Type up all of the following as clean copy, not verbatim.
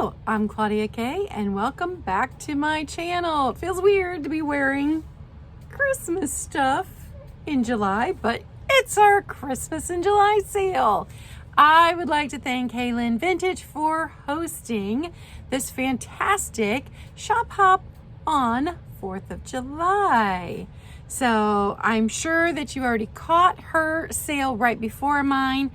Hello, I'm Claudia Kay and welcome back to my channel. It feels weird to be wearing Christmas stuff in July, but it's our Christmas in July sale. I would like to thank Hocking Vintage for hosting this fantastic shop hop on 4th of July. So I'm sure that you already caught her sale right before mine.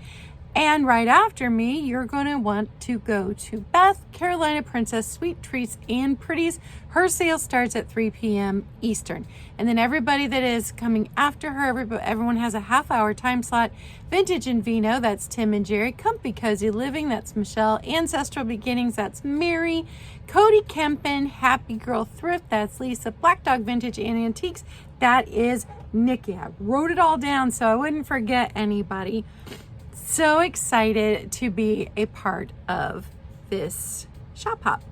And right after me, you're going to want to go to Beth, Carolina Princess, Sweet Treats and Pretties. Her sale starts at 3 p.m. Eastern. And then everybody that is coming after her, everyone has a half-hour time slot. Vintage and Vino, that's Tim and Jerry. Comfy Cozy Living, that's Michelle. Ancestral Beginnings, that's Mary. Cody Kempen, Happy Girl Thrift, that's Lisa. Black Dog Vintage and Antiques, that is Nikki. I wrote it all down so I wouldn't forget anybody. So excited to be a part of this shop hop.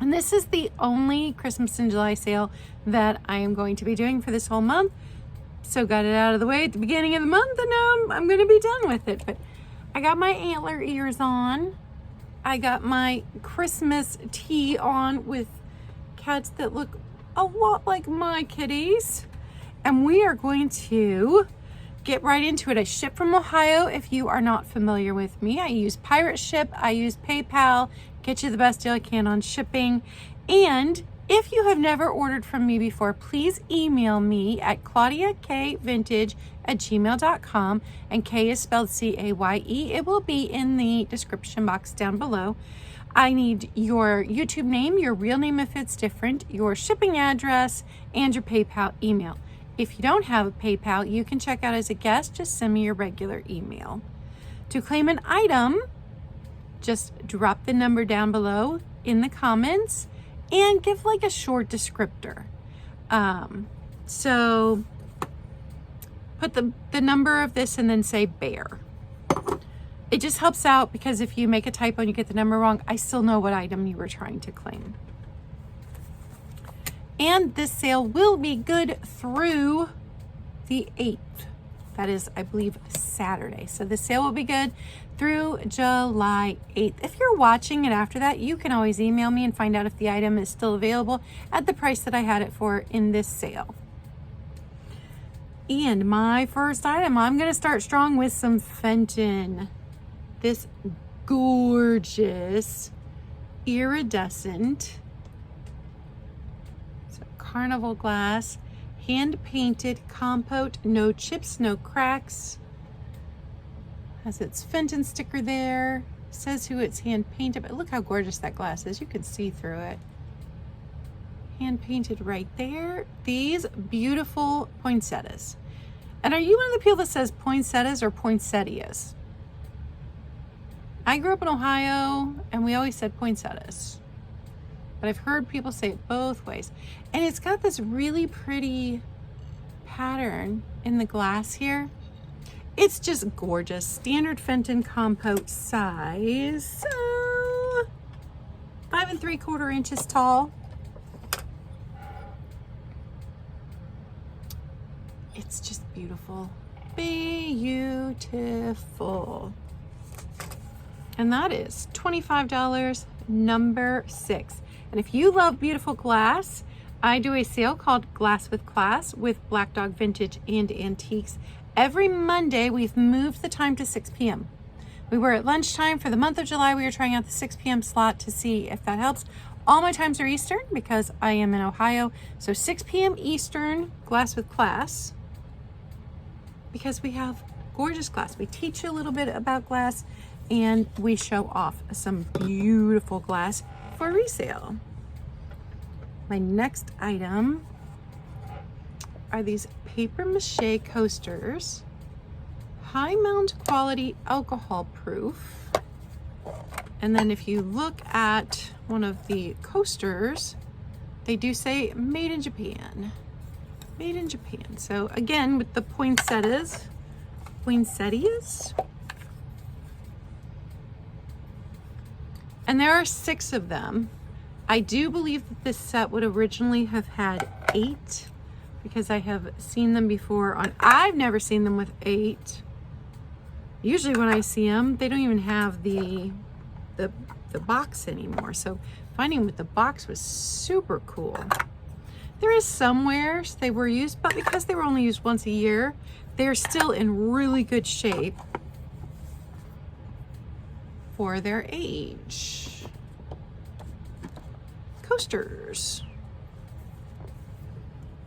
And this is the only Christmas in July sale that I am going to be doing for this whole month. So got it out of the way at the beginning of the month and now I'm going to be done with it. But I got my antler ears on. I got my Christmas tee on with cats that look a lot like my kitties. And we are going to get right into it. I ship from Ohio. If you are not familiar with me, I use Pirate Ship. I use PayPal. Get you the best deal I can on shipping. And if you have never ordered from me before, please email me at claudiakvintage@gmail.com. And K is spelled C-A-Y-E. It will be in the description box down below. I need your YouTube name, your real name if it's different, your shipping address, and your PayPal email. If you don't have a PayPal, you can check out as a guest. Just send me your regular email. To claim an item, just drop the number down below in the comments and give like a short descriptor. So put the number of this and then say bear. It just helps out because if you make a typo and you get the number wrong, I still know what item you were trying to claim. And this sale will be good through the 8th. That is, I believe, Saturday. So the sale will be good through July 8th. If you're watching it after that, you can always email me and find out if the item is still available at the price that I had it for in this sale. And my first item, I'm going to start strong with some Fenton. This gorgeous iridescent carnival glass, hand painted compote, no chips, no cracks. Has its Fenton sticker there. Says who it's hand painted, but look how gorgeous that glass is. You can see through it. Hand painted right there. These beautiful poinsettias. And are you one of the people that says poinsettias or poinsettias? I grew up in Ohio and we always said poinsettias. But I've heard people say it both ways. And it's got this really pretty pattern in the glass here. It's just gorgeous. Standard Fenton compote size. So 5 3/4 inches tall. It's just beautiful. Beautiful. And that is $25, number 6. And if you love beautiful glass, I do a sale called Glass with Class with Black Dog Vintage and Antiques. Every Monday, we've moved the time to 6 p.m. We were at lunchtime for the month of July. We were trying out the 6 p.m. slot to see if that helps. All my times are Eastern because I am in Ohio. So 6 p.m. Eastern, Glass with Class, because we have gorgeous glass. We teach you a little bit about glass and we show off some beautiful glass for resale. My next item are these paper mache coasters, high mount quality, alcohol proof. And then if you look at one of the coasters, they do say made in Japan. Made in Japan. So again, with the poinsettias. And there are 6 of them. I do believe that this set would originally have had 8 because I have seen them before on, I've never seen them with 8. Usually when I see them, they don't even have the the box anymore. So finding with the box was super cool. There is some wares they were used, but because they were only used once a year, they're still in really good shape for their age. Coasters.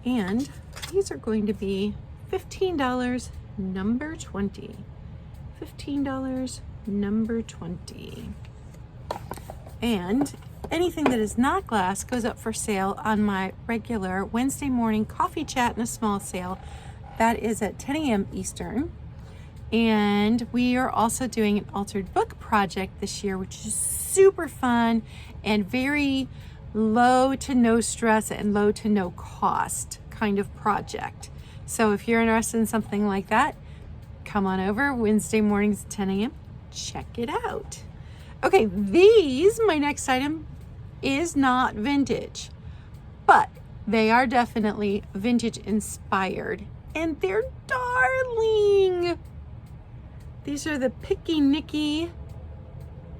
And these are going to be $15, number 20. $15, number 20. And anything that is not glass goes up for sale on my regular Wednesday morning coffee chat and a small sale. That is at 10 a.m. Eastern. And we are also doing an altered book project this year, which is super fun and very low to no stress and low to no cost kind of project. So if you're interested in something like that, come on over Wednesday mornings at 10 a.m. Check it out. Okay, my next item is not vintage, but they are definitely vintage inspired, and they're darling. These are the Picky Nicky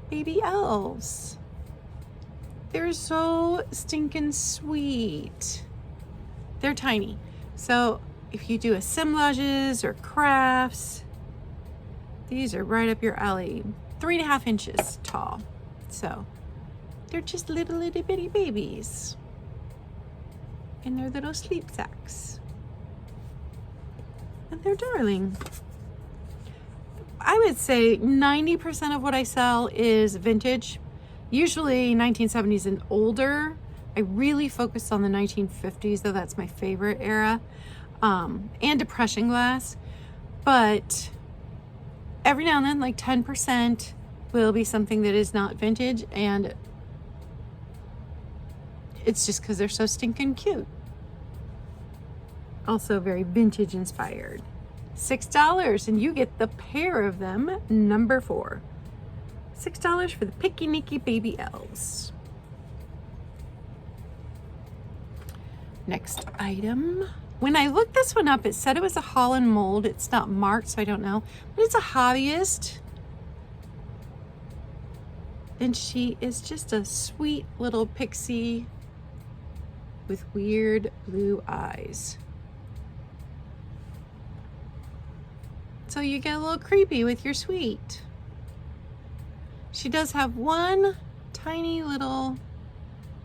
baby elves. They're so stinking sweet. They're tiny. So if you do assemblages or crafts, these are right up your alley. 3.5 inches tall. So they're just little itty bitty babies. And they're little sleep sacks. And they're darling. I would say 90% of what I sell is vintage, usually 1970s and older. I really focus on the 1950s, though that's my favorite era, and Depression glass. But every now and then, like 10% will be something that is not vintage, and it's just because they're so stinking cute. Also very vintage inspired. $6, and you get the pair of them, number 4. $6 for the Picky Nicky baby elves. Next item. When I looked this one up, it said it was a Holland mold. It's not marked, so I don't know. But it's a Hobbyist. And she is just a sweet little pixie with weird blue eyes. So you get a little creepy with your sweet. She does have one tiny little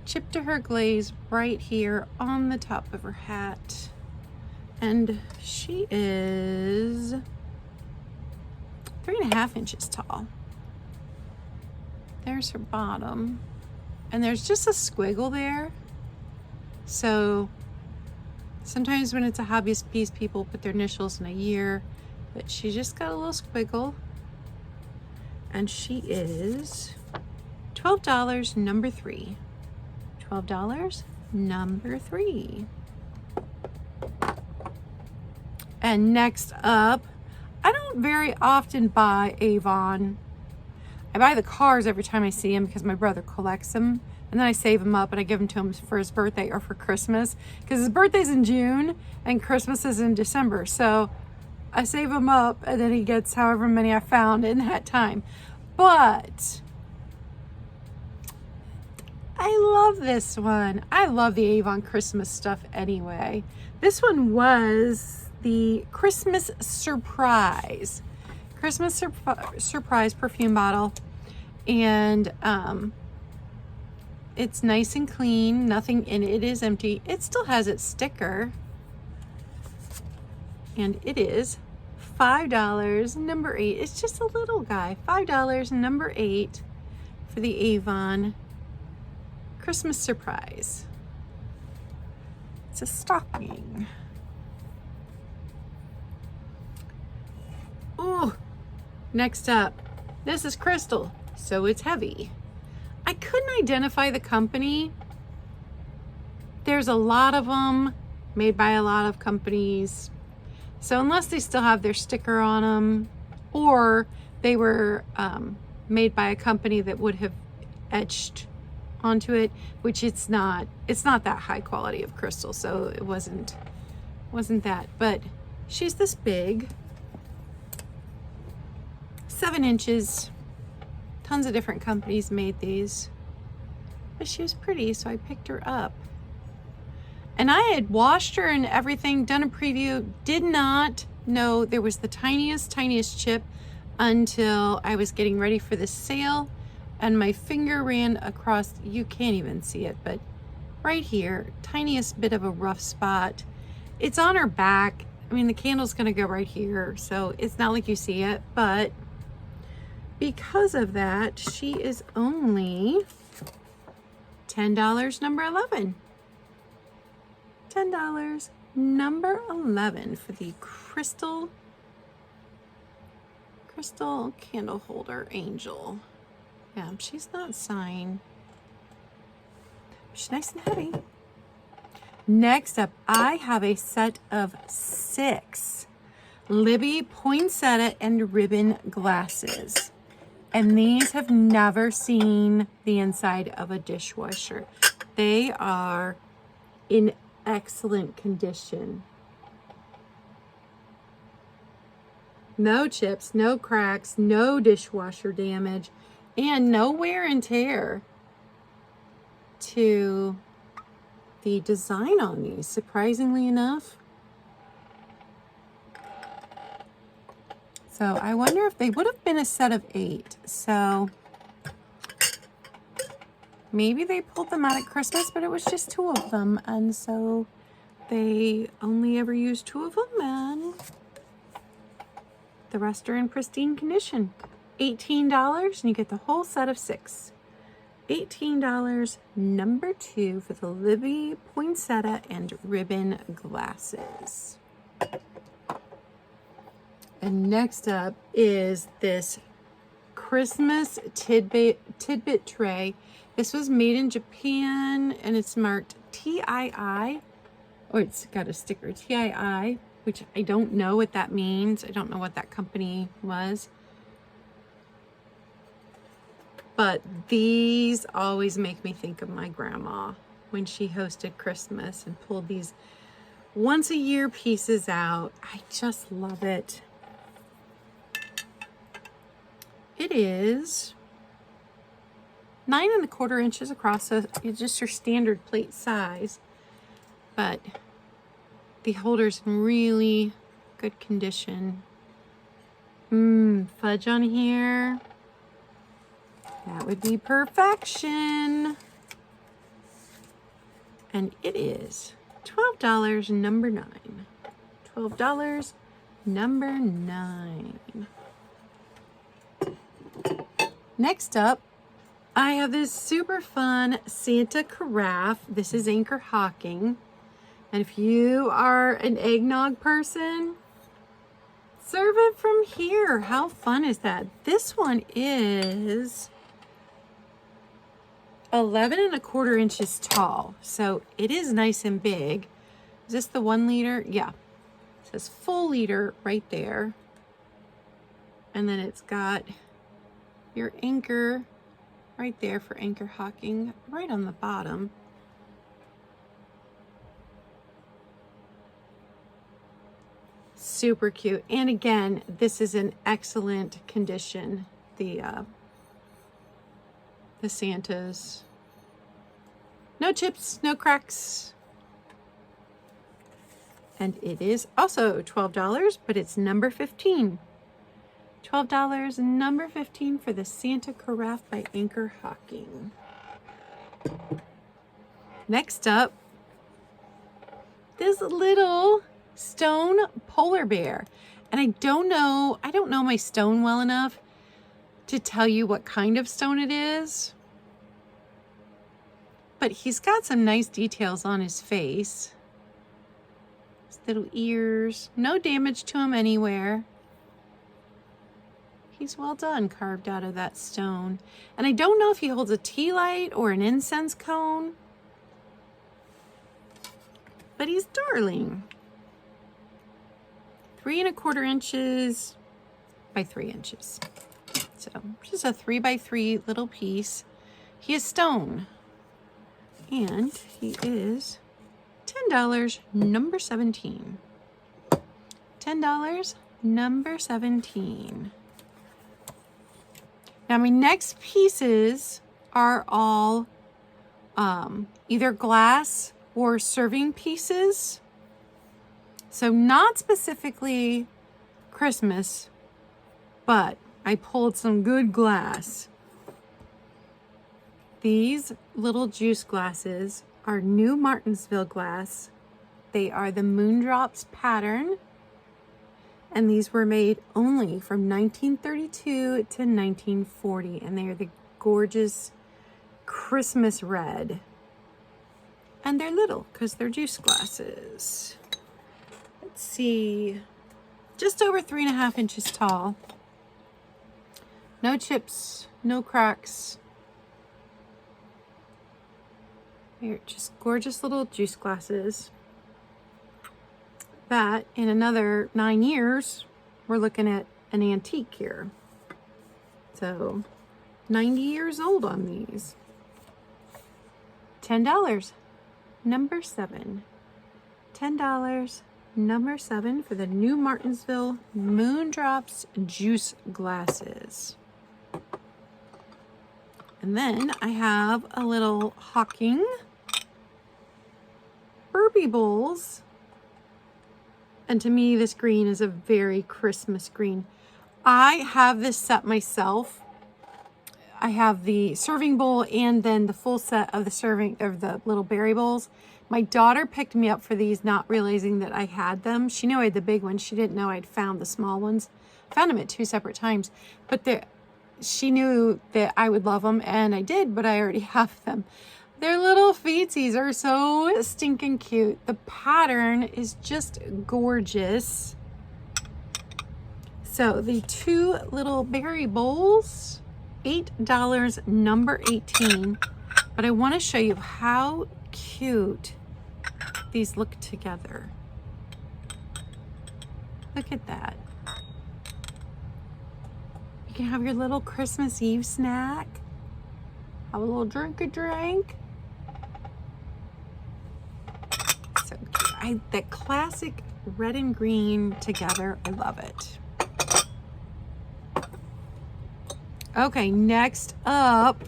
chip to her glaze right here on the top of her hat. And she is 3.5 inches tall. There's her bottom. And there's just a squiggle there. So sometimes when it's a hobbyist piece, people put their initials in a year. But she just got a little squiggle. And she is $12, number 3. $12, number 3. And next up, I don't very often buy Avon. I buy the cars every time I see them because my brother collects them. And then I save them up and I give them to him for his birthday or for Christmas. Because his birthday's in June and Christmas is in December. So I save them up and then he gets however many I found in that time. But I love this one. I love the Avon Christmas stuff anyway. This one was the Christmas Surprise. Christmas Surprise perfume bottle. And it's nice and clean. Nothing in it is empty. It still has its sticker. And it is $5, number 8. It's just a little guy. $5, number 8 for the Avon Christmas Surprise. It's a stocking. Oh, next up, this is crystal, so it's heavy. I couldn't identify the company. There's a lot of them made by a lot of companies. So unless they still have their sticker on them, or they were made by a company that would have etched onto it, which it's not that high quality of crystal, so it wasn't that. But she's this big, 7 inches, Tons of different companies made these. But she was pretty, so I picked her up. And I had washed her and everything, done a preview, did not know there was the tiniest chip until I was getting ready for the sale. And my finger ran across, you can't even see it, but right here, tiniest bit of a rough spot. It's on her back. I mean, the candle's gonna go right here, so it's not like you see it, but because of that, she is only $10, number 11. $10, number 11 for the crystal candle holder angel. Yeah, she's not signed. She's nice and heavy. Next up, I have a set of 6 Libby poinsettia and ribbon glasses. And these have never seen the inside of a dishwasher. They are in excellent condition. No chips, no cracks, no dishwasher damage, and no wear and tear to the design on these, surprisingly enough. So I wonder if they would have been a set of 8. So maybe they pulled them out at Christmas, but it was just 2 of them. And so they only ever used 2 of them, and the rest are in pristine condition. $18, and you get the whole set of 6. $18, number 2 for the Libby poinsettia and ribbon glasses. And next up is this Christmas tidbit tray. This was made in Japan, and it's marked TII, or it's got a sticker TII, which I don't know what that means. I don't know what that company was. But these always make me think of my grandma when she hosted Christmas and pulled these once a year pieces out. I just love it. It is 9 1/4 inches across, so it's just your standard plate size. But the holder's in really good condition. Fudge on here. That would be perfection. And it is $12, number 9. $12, number 9. Next up, I have this super fun Santa carafe. This is Anchor Hocking. And if you are an eggnog person, serve it from here. How fun is that? This one is 11 1/4 inches tall. So it is nice and big. Is this the 1 liter? Yeah. It says full liter right there. And then it's got your anchor right there for Anchor Hocking, right on the bottom. Super cute. And again, this is in excellent condition. The Santas. No chips, no cracks. And it is also $12, but it's number 15. $12, number 15 for the Santa carafe by Anchor Hocking. Next up, this little stone polar bear. And I don't know my stone well enough to tell you what kind of stone it is. But he's got some nice details on his face. His little ears, no damage to him anywhere. He's well done, carved out of that stone. And I don't know if he holds a tea light or an incense cone, but he's darling. 3 1/4 inches by 3 inches. So just a 3 by 3 little piece. He is stone. And he is $10, number 17. $10, number 17. Now my next pieces are all either glass or serving pieces. So not specifically Christmas, but I pulled some good glass. These little juice glasses are New Martinsville glass. They are the Moondrops pattern. And these were made only from 1932 to 1940. And they are the gorgeous Christmas red. And they're little because they're juice glasses. Let's see. Just over 3.5 inches tall. No chips, no cracks. They're just gorgeous little juice glasses. That in another 9 years, we're looking at an antique here. So 90 years old on these. $10, number 7. $10, number 7 for the New Martinsville Moondrops juice glasses. And then I have a little Hocking Berry bowls. And to me, this green is a very Christmas green. I have this set myself. I have the serving bowl and then the full set of the little berry bowls. My daughter picked me up for these, not realizing that I had them. She knew I had the big ones. She didn't know I'd found the small ones. I found them at 2 separate times, but she knew that I would love them, and I did, but I already have them. Their little feetsies are so stinking cute. The pattern is just gorgeous. So the 2 little berry bowls, $8, number 18. But I want to show you how cute these look together. Look at that. You can have your little Christmas Eve snack. Have a little drink. So cute. That classic red and green together, I love it. Okay, next up,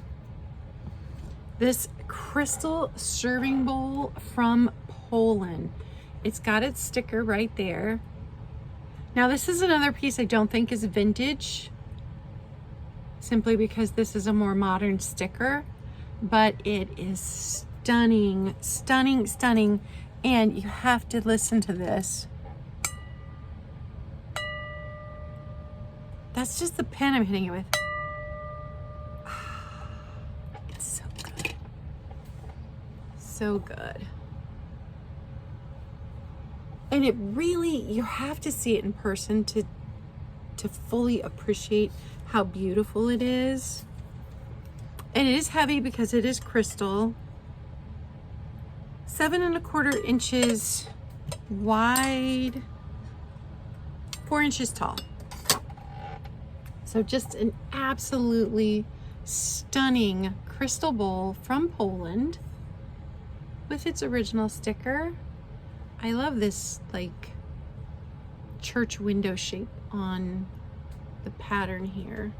this crystal serving bowl from Poland. It's got its sticker right there. Now this is another piece I don't think is vintage, simply because this is a more modern sticker, but it is stunning, stunning, stunning. And you have to listen to this. That's just the pen I'm hitting it with. It's so good. So good. And it really, you have to see it in person to fully appreciate how beautiful it is. And it is heavy because it is crystal. 7¼ inches wide, 4 inches tall. So just an absolutely stunning crystal bowl from Poland with its original sticker. I love this like church window shape on the pattern here.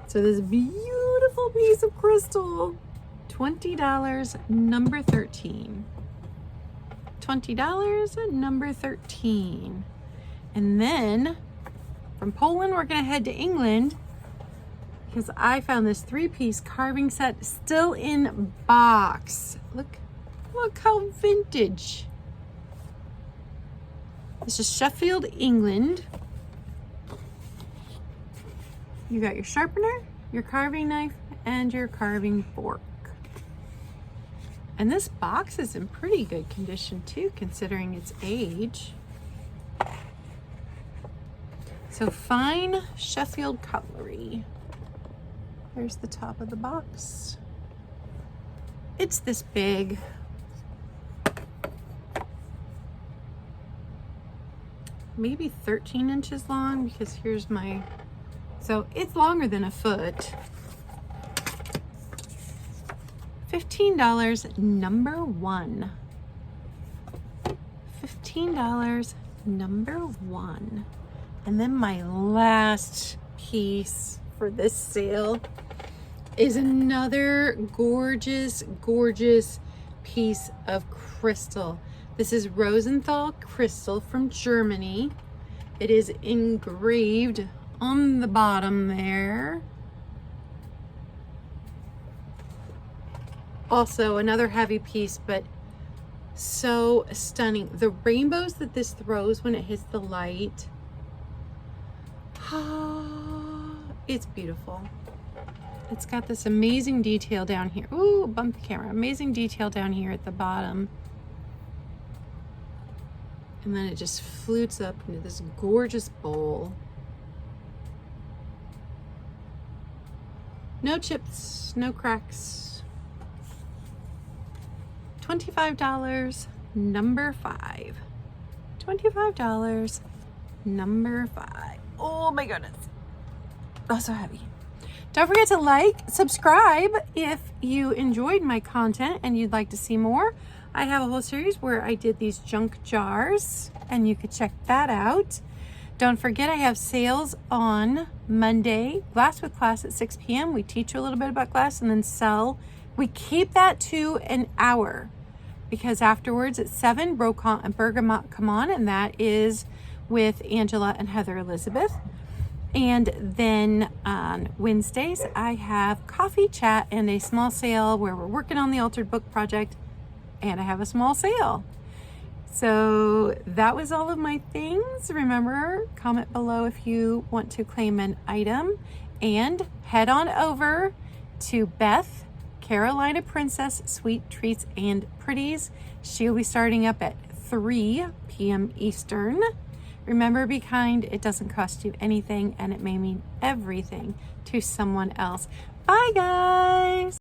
So this beautiful piece of crystal, $20, number 13. $20, number 13. And then from Poland, we're gonna head to England because I found this 3-piece carving set still in box. Look how vintage. This is Sheffield, England. You got your sharpener, your carving knife, and your carving fork. And this box is in pretty good condition too, considering its age. So fine Sheffield cutlery. There's the top of the box. It's this big. Maybe 13 inches long, because here's my, so it's longer than a foot. $15, number 1. $15, number 1. And then my last piece for this sale is another gorgeous, gorgeous piece of crystal. This is Rosenthal crystal from Germany. It is engraved on the bottom there. Also another heavy piece, but so stunning. The rainbows that this throws when it hits the light, it's beautiful. It's got this amazing detail down here. Ooh, bump the camera. Amazing detail down here at the bottom. And then it just flutes up into this gorgeous bowl. No chips, no cracks. $25, number 5. $25, number 5. Oh my goodness. Oh, so heavy. Don't forget to like, subscribe if you enjoyed my content and you'd like to see more. I have a whole series where I did these junk jars, and you could check that out. Don't forget, I have sales on Monday, Glass with Class at 6 p.m. We teach you a little bit about glass and then sell. We keep that to an hour because afterwards at 7, Brocant and Bergamot come on, and that is with Angela and Heather Elizabeth. And then on Wednesdays, I have coffee chat and a small sale where we're working on the Altered Book project, and I have a small sale. So that was all of my things. Remember, comment below if you want to claim an item, and head on over to Beth Carolina Princess Sweet Treats and Pretties. She'll be starting up at 3 p.m. Eastern. Remember, be kind. It doesn't cost you anything, and it may mean everything to someone else. Bye, guys.